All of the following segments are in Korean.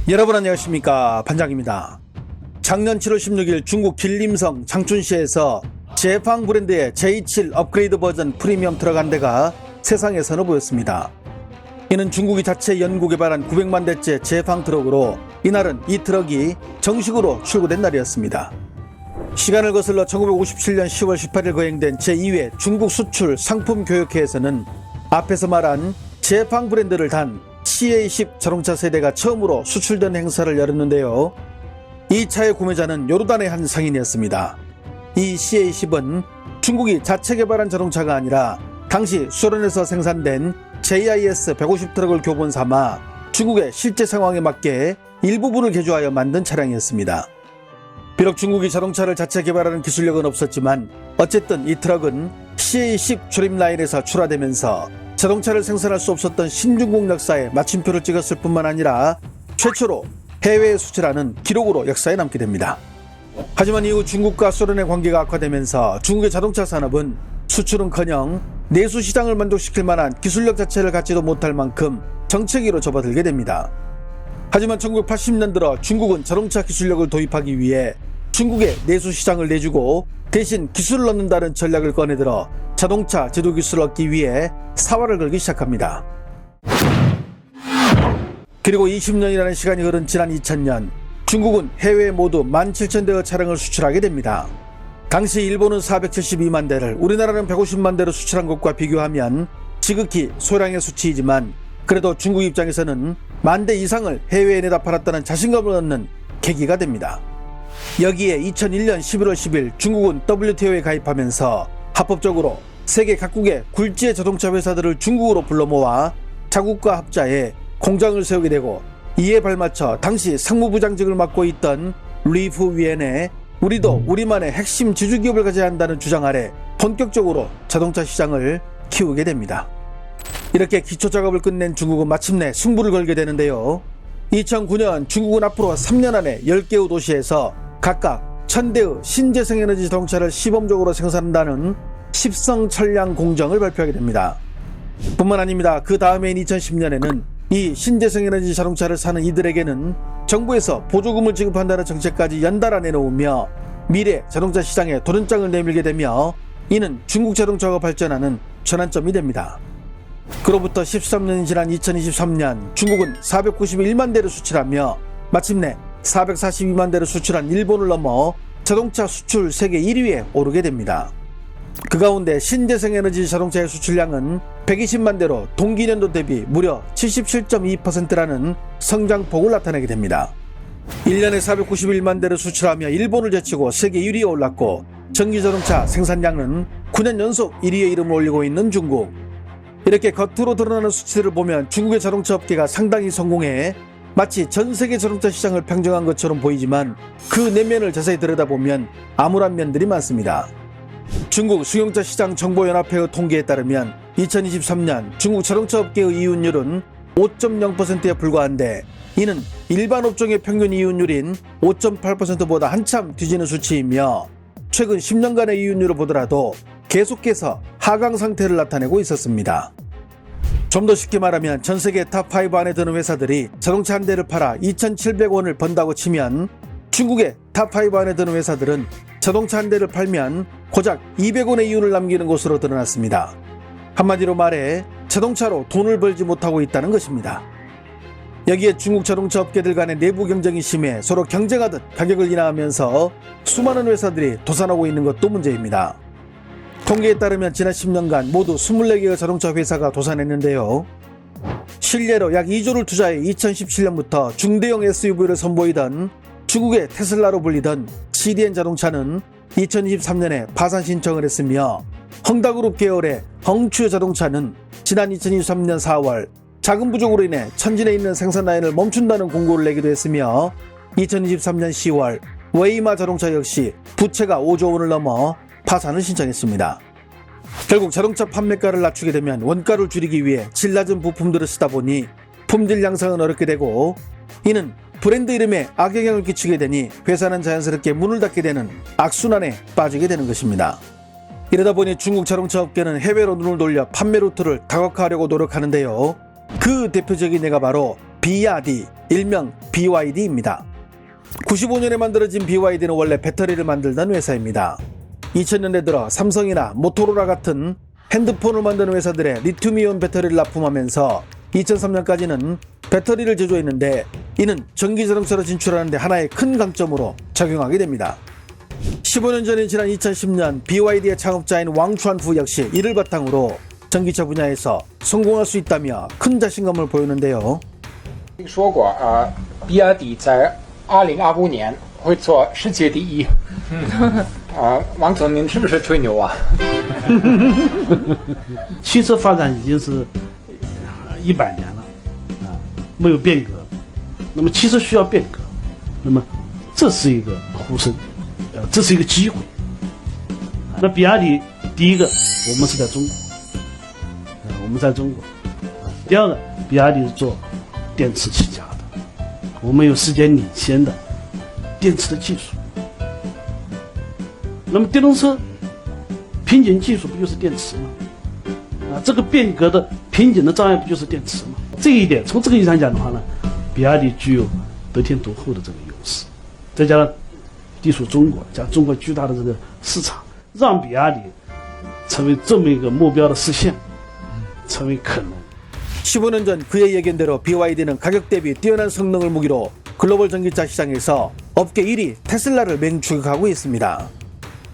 여러분 안녕하십니까, 반장입니다. 작년 7월 16일 중국 길림성 장춘시에서 제팡 브랜드의 J7 업그레이드 버전 프리미엄 트럭 한 대가 세상에 선보였습니다. 이는 중국이 자체 연구 개발한 900만 대째 제팡 트럭으로 이날은 이 트럭이 정식으로 출고된 날이었습니다. 시간을 거슬러 1957년 10월 18일 거행된 제2회 중국 수출 상품 교역회에서는 앞에서 말한 제팡 브랜드를 단 CA10 자동차 세대가 처음으로 수출된 행사를 열었는데요. 이 차의 구매자는 요르단의 한 상인이었습니다. 이 CA10은 중국이 자체 개발한 자동차가 아니라 당시 소련에서 생산된 JIS 150 트럭을 교본 삼아 중국의 실제 상황에 맞게 일부분을 개조하여 만든 차량이었습니다. 비록 중국이 자동차를 자체 개발하는 기술력은 없었지만 어쨌든 이 트럭은 CA10 조립 라인에서 출하되면서 자동차를 생산할 수 없었던 신중국 역사에 마침표를 찍었을 뿐만 아니라 최초로 해외에 수출하는 기록으로 역사에 남게 됩니다. 하지만 이후 중국과 소련의 관계가 악화되면서 중국의 자동차 산업은 수출은커녕 내수 시장을 만족시킬 만한 기술력 자체를 갖지도 못할 만큼 정체기로 접어들게 됩니다. 하지만 1980년 들어 중국은 자동차 기술력을 도입하기 위해 중국의 내수 시장을 내주고 대신 기술을 넣는다는 전략을 꺼내들어 자동차 제조 기술을 얻기 위해 사활을 걸기 시작합니다. 그리고 20년이라는 시간이 흐른 지난 2000년, 중국은 해외에 모두 17,000대의 차량을 수출하게 됩니다. 당시 일본은 472만 대를, 우리나라는 150만 대를 수출한 것과 비교하면 지극히 소량의 수치이지만 그래도 중국 입장에서는 10,000대 이상을 해외에 내다 팔았다는 자신감을 얻는 계기가 됩니다. 여기에 2001년 11월 10일 중국은 WTO에 가입하면서 합법적으로 세계 각국의 굴지의 자동차 회사들을 중국으로 불러 모아 자국과 합자해 공장을 세우게 되고, 이에 발맞춰 당시 상무부장직을 맡고 있던 리프 위엔에 우리도 우리만의 핵심 지주기업을 가져야 한다는 주장 아래 본격적으로 자동차 시장을 키우게 됩니다. 이렇게 기초작업을 끝낸 중국은 마침내 승부를 걸게 되는데요. 2009년 중국은 앞으로 3년 안에 10개의 도시에서 각각 1000대의 신재생에너지 자동차를 시범적으로 생산한다는 십성천량 공정을 발표하게 됩니다. 뿐만 아닙니다. 그 다음해인 2010년에는 이 신재생에너지 자동차를 사는 이들에게는 정부에서 보조금을 지급한다는 정책까지 연달아 내놓으며 미래 자동차 시장에 도전장을 내밀게 되며 이는 중국 자동차가 발전하는 전환점이 됩니다. 그로부터 13년이 지난 2023년 중국은 491만 대를 수출하며 마침내 442만 대를 수출한 일본을 넘어 자동차 수출 세계 1위에 오르게 됩니다. 그 가운데 신재생에너지 자동차의 수출량은 120만 대로 동기년도 대비 무려 77.2%라는 성장폭을 나타내게 됩니다. 1년에 491만 대를 수출하며 일본을 제치고 세계 1위에 올랐고, 전기자동차 생산량은 9년 연속 1위에 이름을 올리고 있는 중국. 이렇게 겉으로 드러나는 수치를 보면 중국의 자동차 업계가 상당히 성공해 마치 전 세계 자동차 시장을 평정한 것처럼 보이지만 그 내면을 자세히 들여다보면 암울한 면들이 많습니다. 중국 승용차 시장 정보연합회의 통계에 따르면 2023년 중국 자동차 업계의 이윤율은 5.0%에 불과한데, 이는 일반 업종의 평균 이윤율인 5.8%보다 한참 뒤지는 수치이며 최근 10년간의 이윤율을 보더라도 계속해서 하강 상태를 나타내고 있었습니다. 좀 더 쉽게 말하면 전 세계 탑5 안에 드는 회사들이 자동차 한 대를 팔아 2,700원을 번다고 치면 중국의 탑5 안에 드는 회사들은 자동차 한 대를 팔면 고작 200원의 이윤을 남기는 것으로 드러났습니다. 한마디로 말해 자동차로 돈을 벌지 못하고 있다는 것입니다. 여기에 중국 자동차 업계들 간의 내부 경쟁이 심해 서로 경쟁하듯 가격을 인하하면서 수많은 회사들이 도산하고 있는 것도 문제입니다. 통계에 따르면 지난 10년간 모두 24개의 자동차 회사가 도산했는데요. 실례로 약 2조를 투자해 2017년부터 중대형 SUV를 선보이던 중국의 테슬라로 불리던 CDN 자동차는 2023년에 파산 신청을 했으며, 헝다그룹 계열의 헝추 자동차는 지난 2023년 4월 자금 부족으로 인해 천진에 있는 생산 라인을 멈춘다는 공고를 내기도 했으며, 2023년 10월 웨이마 자동차 역시 부채가 5조 원을 넘어 파산을 신청했습니다. 결국 자동차 판매가를 낮추게 되면 원가를 줄이기 위해 질 낮은 부품들을 쓰다 보니 품질 향상은 어렵게 되고, 이는 브랜드 이름에 악영향을 끼치게 되니 회사는 자연스럽게 문을 닫게 되는 악순환에 빠지게 되는 것입니다. 이러다 보니 중국 자동차 업계는 해외로 눈을 돌려 판매 루트를 다각화하려고 노력하는데요. 그 대표적인 예가 바로 비야디, 일명 BYD입니다. 95년에 만들어진 BYD는 원래 배터리를 만들던 회사입니다. 2000년대 들어 삼성이나 모토로라 같은 핸드폰을 만드는 회사들의 리튬이온 배터리를 납품하면서 2003년까지는 배터리를 제조했는데 이는 전기자동차로 진출하는 데 하나의 큰 강점으로 작용하게 됩니다. 15년 전인 지난 2010년 BYD의 창업자인 왕추한후 역시 이를 바탕으로 전기차 분야에서 성공할 수 있다며 큰 자신감을 보이는데요. 说过比亚迪在2025年会做世界第一。王总，您是不是吹牛啊？汽车发展已经是100年了，没有变革。那么汽车需要变革，那么这是一个呼声，这是一个机会。那比亚迪第一个，我们是在中国，我们在中国。第二个，比亚迪是做电池起家的，我们有世界领先的电池的技术。那么电动车瓶颈技术不就是电池吗？这个变革的瓶颈的障碍不就是电池吗？这一点从这个意义上讲的话呢，比亚迪具有得天独厚的这个优势，再加上地处中国，加中国巨大的这个市场，让比亚迪成为这么一个目标的实现，成为可能。 15년 전 그의 예견대로 BYD는 가격 대비 뛰어난 성능을 무기로 글로벌 전기차 시장에서 업계 1위 테슬라를 맹추격하고 있습니다.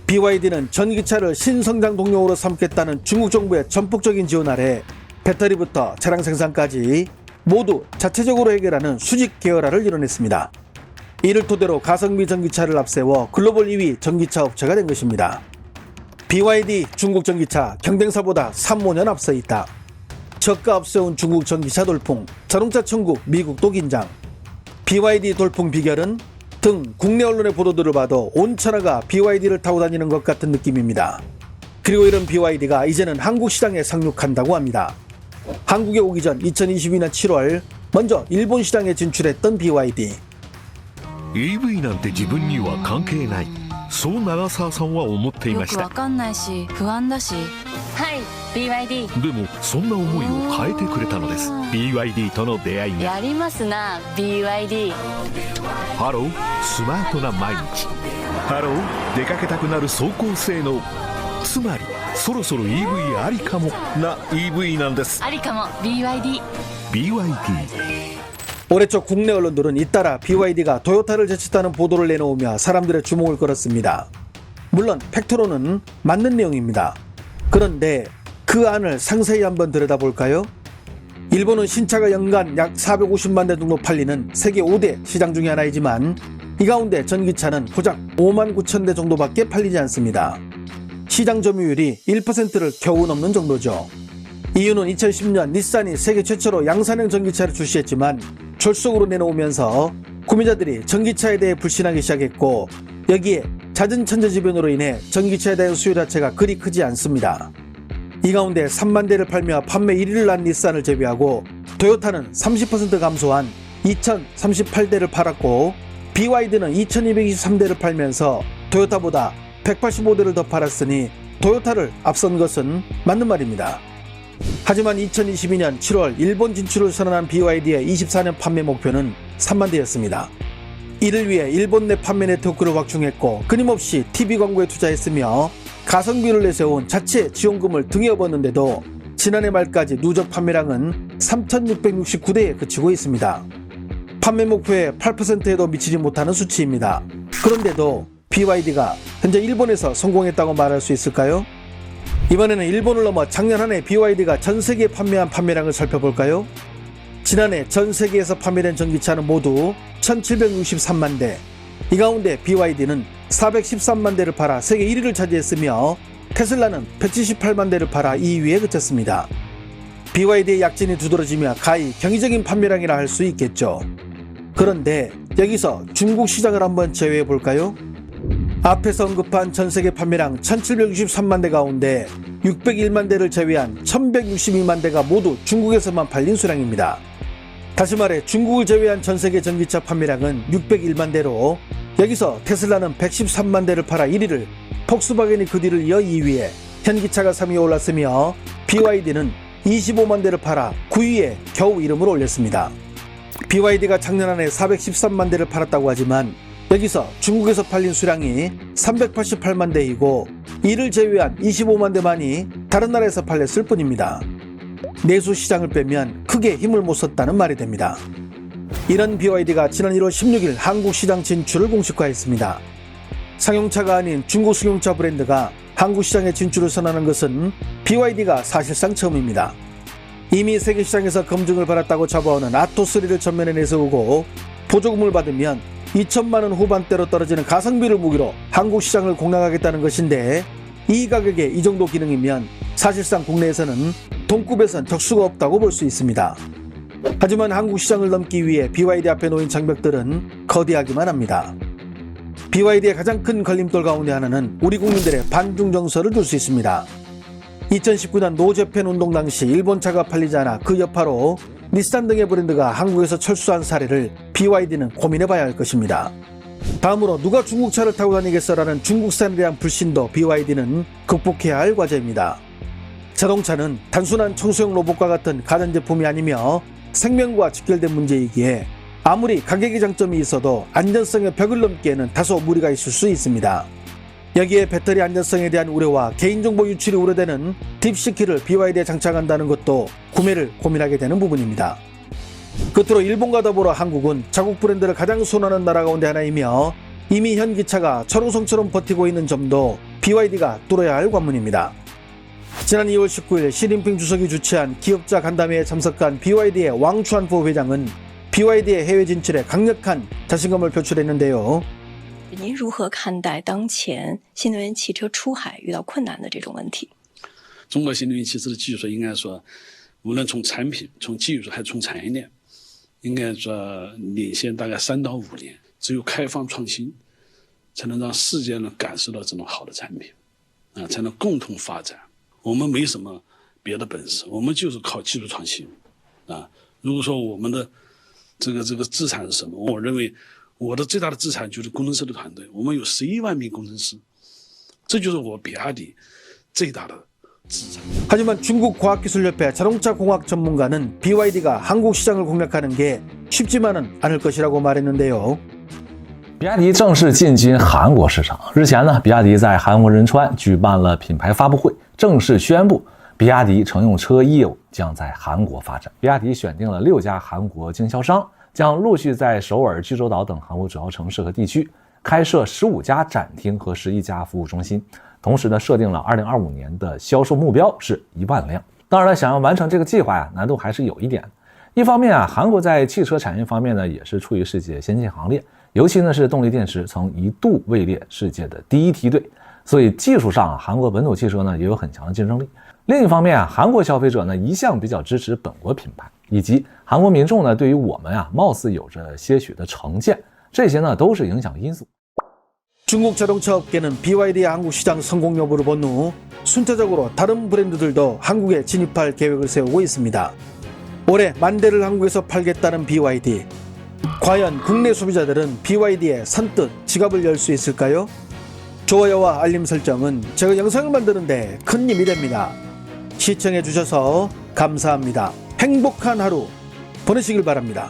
BYD는 전기차를 신성장 동력으로 삼겠다는 중국 정부의 전폭적인 지원 아래 배터리부터 차량 생산까지 모두 자체적으로 해결하는 수직 계열화를 이뤄냈습니다. 이를 토대로 가성비 전기차를 앞세워 글로벌 2위 전기차 업체가 된 것입니다. BYD 중국 전기차 경쟁사보다 3~5년 앞서 있다. 저가 앞세운 중국 전기차 돌풍, 자동차 천국 미국도 긴장. BYD 돌풍 비결은 등 국내 언론의 보도들을 봐도 온 천하가 BYD를 타고 다니는 것 같은 느낌입니다. 그리고 이런 BYD가 이제는 한국 시장에 상륙한다고 합니다. 한국에 오기 전 2022년 7월 먼저 일본 시장에 진출했던 BYD. EV なんて自分には関係ない。そう長澤さんは思っていました。よくわかんないし不安だし。はい、BYD。でもそんな思いを変えてくれたのです。BYD との出会いが。やりますな、BYD。ハロー、スマートな毎日。ハロー、出かけたくなる走行性能。つまりそろそろ EV ありかもな EV なんです。ありかも BYD。BYD。 올해 초 국내 언론들은 잇따라 BYD가 토요타를 제쳤다는 보도를 내놓으며 사람들의 주목을 끌었습니다. 물론 팩트로는 맞는 내용입니다. 그런데 그 안을 상세히 한번 들여다볼까요? 일본은 신차가 연간 약 450만 대 정도 팔리는 세계 5대 시장 중의 하나이지만 이 가운데 전기차는 고작 5만 9천 대 정도밖에 팔리지 않습니다. 시장 점유율이 1%를 겨우 넘는 정도죠. 이유는 2010년 닛산이 세계 최초로 양산형 전기차를 출시했지만 졸속으로 내놓으면서 구매자들이 전기차에 대해 불신하기 시작했고 여기에 잦은 천재지변으로 인해 전기차에 대한 수요 자체가 그리 크지 않습니다. 이 가운데 3만 대를 팔며 판매 1위를 한 닛산을 제외하고 토요타는 30% 감소한 2,038대를 팔았고 BYD는 2,223대를 팔면서 토요타보다 185대를 더 팔았으니 토요타를 앞선 것은 맞는 말입니다. 하지만 2022년 7월 일본 진출을 선언한 BYD의 24년 판매 목표는 3만 대였습니다. 이를 위해 일본 내 판매 네트워크를 확충했고 끊임없이 TV 광고에 투자했으며 가성비를 내세운 자체 지원금을 등에 업었는데도 지난해 말까지 누적 판매량은 3,669대에 그치고 있습니다. 판매 목표의 8%에도 미치지 못하는 수치입니다. 그런데도 BYD가 현재 일본에서 성공했다고 말할 수 있을까요? 이번에는 일본을 넘어 작년 한 해 BYD가 전 세계에 판매한 판매량을 살펴볼까요? 지난해 전 세계에서 판매된 전기차는 모두 1,763만 대. 이 가운데 BYD는 413만 대를 팔아 세계 1위를 차지했으며 테슬라는 178만 대를 팔아 2위에 그쳤습니다. BYD의 약진이 두드러지며 가히 경이적인 판매량이라 할 수 있겠죠. 그런데 여기서 중국 시장을 한번 제외해 볼까요? 앞에서 언급한 전세계 판매량 1,763만 대 가운데 601만 대를 제외한 1,162만 대가 모두 중국에서만 팔린 수량입니다. 다시 말해 중국을 제외한 전세계 전기차 판매량은 601만 대로 여기서 테슬라는 113만 대를 팔아 1위를, 폭스바겐이 그 뒤를 이어 2위에, 현기차가 3위에 올랐으며 BYD는 25만 대를 팔아 9위에 겨우 이름을 올렸습니다. BYD가 작년 한 해 413만 대를 팔았다고 하지만 여기서 중국에서 팔린 수량이 388만 대이고 이를 제외한 25만 대만이 다른 나라에서 팔렸을 뿐입니다. 내수 시장을 빼면 크게 힘을 못 썼다는 말이 됩니다. 이런 BYD가 지난 1월 16일 한국 시장 진출을 공식화했습니다. 상용차가 아닌 중국 승용차 브랜드가 한국 시장에 진출을 선언하는 것은 BYD가 사실상 처음입니다. 이미 세계 시장에서 검증을 받았다고 잡아오는 아토3를 전면에 내세우고 보조금을 받으면 2천만 원 후반대로 떨어지는 가성비를 무기로 한국 시장을 공략하겠다는 것인데 이 가격에 이 정도 기능이면 사실상 국내에서는 동급에선 적수가 없다고 볼 수 있습니다. 하지만 한국 시장을 넘기 위해 BYD 앞에 놓인 장벽들은 거대하기만 합니다. BYD의 가장 큰 걸림돌 가운데 하나는 우리 국민들의 반중 정서를 둘 수 있습니다. 2019년 노재팬 운동 당시 일본 차가 팔리지 않아 그 여파로 닛산 등의 브랜드가 한국에서 철수한 사례를 BYD는 고민해봐야 할 것입니다. 다음으로 누가 중국 차를 타고 다니겠어라는 중국산에 대한 불신도 BYD는 극복해야 할 과제입니다. 자동차는 단순한 청소용 로봇과 같은 가전제품이 아니며 생명과 직결된 문제이기에 아무리 가격의 장점이 있어도 안전성의 벽을 넘기에는 다소 무리가 있을 수 있습니다. 여기에 배터리 안전성에 대한 우려와 개인정보 유출이 우려되는 딥시키를 BYD에 장착한다는 것도 구매를 고민하게 되는 부분입니다. 끝으로 일본과 더불어 한국은 자국 브랜드를 가장 선호하는 나라 가운데 하나이며 이미 현기차가 철옹성처럼 버티고 있는 점도 BYD가 뚫어야 할 관문입니다. 지난 2월 19일 시진핑 주석이 주최한 기업자 간담회에 참석한 BYD의 왕추한포 회장은 BYD의 해외 진출에 강력한 자신감을 표출했는데요. 您如何看待当前新能源汽车出海遇到困难的这种问题？中国新能源汽车的技术应该说，无论从产品、从技术还是从产业链，应该说领先大概3到5年。只有开放创新，才能让世界呢感受到这种好的产品，才能共同发展。我们没什么别的本事，我们就是靠技术创新。如果说我们的这个资产是什么？我认为。我的最大的资产就是工程师的团队，我们有11万名工程师，这就是我比亚迪最大的资产。 하지만 중국과학기술협회 자동차공학 전문가는 BYD가 한국 시장을 공략하는 게 쉽지만은 않을 것이라고 말했는데요. 比亚迪正式进军韩国市场。日前呢，比亚迪在韩国仁川举办了品牌发布会，正式宣布比亚迪乘用车业务将在韩国发展。比亚迪选定了6家韩国经销商。 将陆续在首尔、济州岛等韩国主要城市和地区开设15家展厅和11家服务中心，同时呢，设定了2025年的销售目标是1万辆。当然了，想要完成这个计划难度还是有一点。一方面韩国在汽车产业方面呢，也是处于世界先进行列，尤其呢是动力电池曾一度位列世界的第1梯队，所以技术上韩国本土汽车呢也有很强的竞争力。另一方面韩国消费者呢一向比较支持本国品牌。 以及韩国民众呢，对于我们貌似有着些许的成见，这些呢都是影响因素。 중국 자동차 업계는 BYD의 한국 시장 성공 여부를 본 후 순차적으로 다른 브랜드들도 한국에 진입할 계획을 세우고 있습니다. 올해 10,000대를 한국에서 팔겠다는 BYD. 과연 국내 소비자들은 BYD에 선뜻 지갑을 열 수 있을까요? 좋아요와 알림 설정은 제가 영상을 만드는데 큰 힘이 됩니다. 시청해 주셔서 감사합니다. 행복한 하루 보내시길 바랍니다.